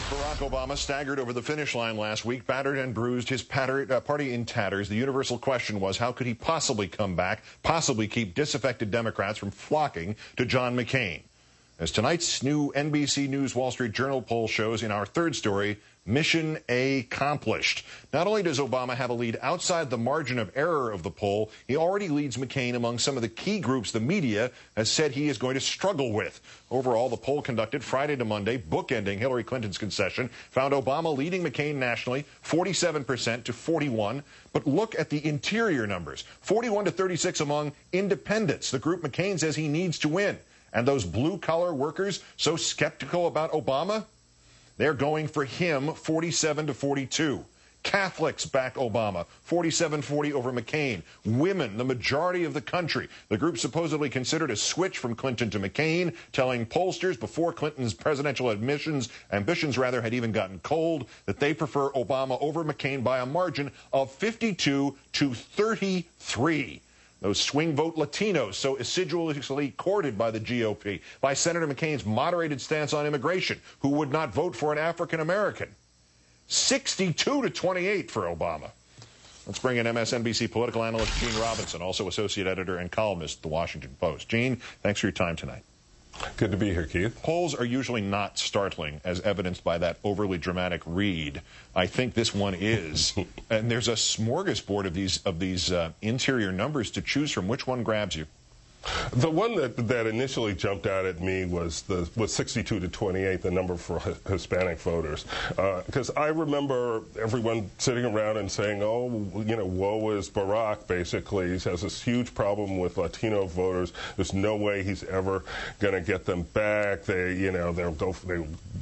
Barack Obama staggered over the finish line last week, battered and bruised, his party in tatters. The universal question was, how could he possibly come back, possibly keep disaffected Democrats from flocking to John McCain? As tonight's new NBC News Wall Street Journal poll shows in our third story, mission accomplished. Not only does Obama have a lead outside the margin of error of the poll, he already leads McCain among some of the key groups the media has said he is going to struggle with. Overall, the poll conducted Friday to Monday, bookending Hillary Clinton's concession, found Obama leading McCain nationally 47% to 41%. But look at the interior numbers, 41 to 36 among independents, the group McCain says he needs to win. And those blue-collar workers so skeptical about Obama? They're going for him 47 to 42. Catholics back Obama, 47-40 over McCain. Women, the majority of the country. The group supposedly considered a switch from Clinton to McCain, telling pollsters before Clinton's presidential ambitions had even gotten cold, that they prefer Obama over McCain by a margin of 52 to 33. Those swing vote Latinos so assiduously courted by the GOP, by Senator McCain's moderated stance on immigration, who would not vote for an African American. 62 to 28 for Obama. Let's bring in MSNBC political analyst Gene Robinson, also associate editor and columnist at The Washington Post. Gene, thanks for your time tonight. Good to be here, Keith. Polls are usually not startling, as evidenced by that overly dramatic read. I think this one is. And there's a smorgasbord of these interior numbers to choose from. Which one grabs you? The one that initially jumped out at me was 62 to 28, the number for Hispanic voters, because I remember everyone sitting around and saying, "Oh, you know, woe is Barack." Basically, he has this huge problem with Latino voters. There's no way he's ever going to get them back. They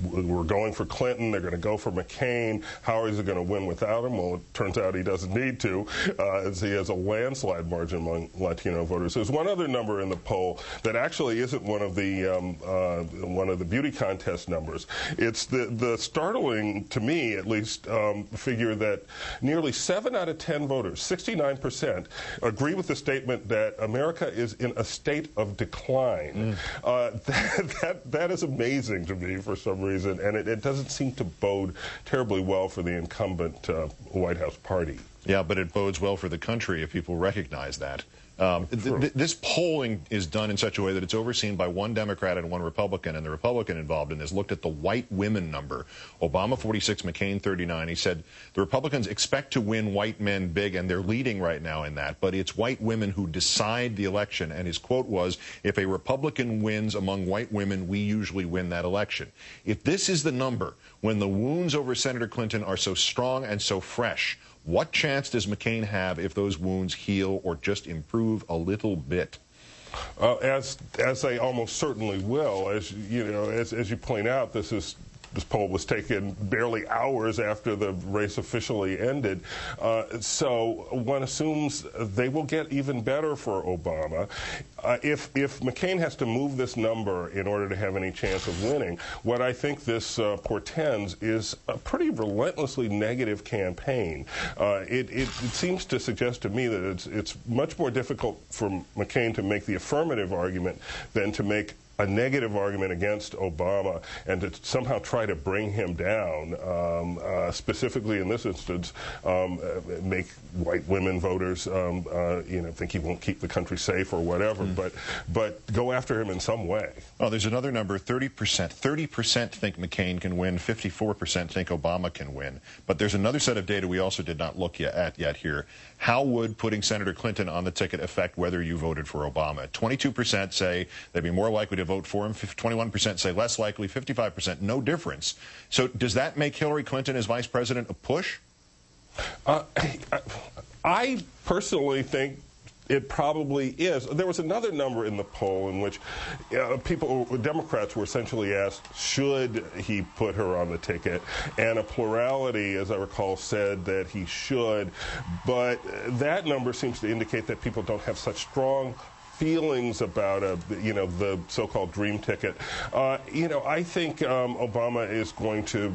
were going for Clinton. They're going to go for McCain. How is he going to win without him? Well, it turns out he doesn't need to, as he has a landslide margin among Latino voters. There's one other number in the poll that actually isn't one of the beauty contest numbers. It's the startling, to me at least, figure that nearly 7 out of 10 voters, 69%, agree with the statement that America is in a state of decline. That is amazing to me for some reason, and it doesn't seem to bode terribly well for the incumbent White House party. Yeah, but it bodes well for the country if people recognize that. This polling is done in such a way that it's overseen by one Democrat and one Republican, and the Republican involved in this looked at the white women number. Obama 46, McCain 39. He said the Republicans expect to win white men big, and they're leading right now in that, but it's white women who decide the election. And his quote was, "If a Republican wins among white women, we usually win that election." If this is the number, when the wounds over Senator Clinton are so strong and so fresh, what chance does McCain have if those wounds heal or just improve a little bit? As they almost certainly will. As you point out, this poll was taken barely hours after the race officially ended. So one assumes they will get even better for Obama. If McCain has to move this number in order to have any chance of winning, what I think this portends is a pretty relentlessly negative campaign. It seems to suggest to me that it's much more difficult for McCain to make the affirmative argument than to make a negative argument against Obama and to somehow try to bring him down, specifically in this instance, make white women voters, think he won't keep the country safe or whatever, but go after him in some way. Oh, there's another number, 30%. 30% think McCain can win, 54% think Obama can win. But there's another set of data we also did not look at yet here. How would putting Senator Clinton on the ticket affect whether you voted for Obama? 22% say they'd be more likely to vote for him, 21% say less likely, 55% no difference. So does that make Hillary Clinton as vice president a push? I personally think it probably is. There was another number in the poll in which Democrats were essentially asked, should he put her on the ticket? And a plurality, as I recall, said that he should. But that number seems to indicate that people don't have such strong feelings about the so-called dream ticket. I think Obama is going to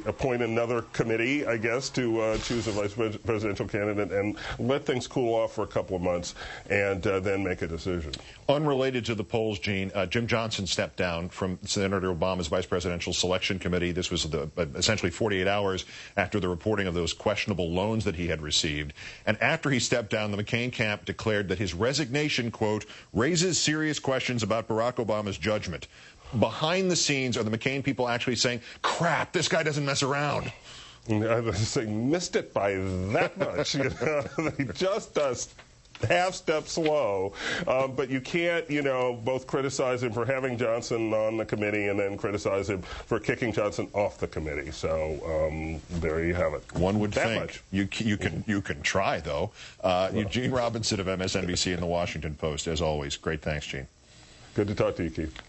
appoint another committee, I guess, to choose a vice presidential candidate and let things cool off for a couple of months and then make a decision. Unrelated to the polls, Gene, Jim Johnson stepped down from Senator Obama's vice presidential selection committee. This was essentially 48 hours after the reporting of those questionable loans that he had received. And after he stepped down, the McCain camp declared that his resignation, quote, raises serious questions about Barack Obama's judgment. Behind the scenes, are the McCain people actually saying, crap, this guy doesn't mess around? I was saying, missed it by that much. They just half step slow, but you can't, both criticize him for having Johnson on the committee and then criticize him for kicking Johnson off the committee. So there you have it. One would think you can try, though. Gene Robinson of MSNBC and the Washington Post, as always. Great thanks, Gene. Good to talk to you, Keith.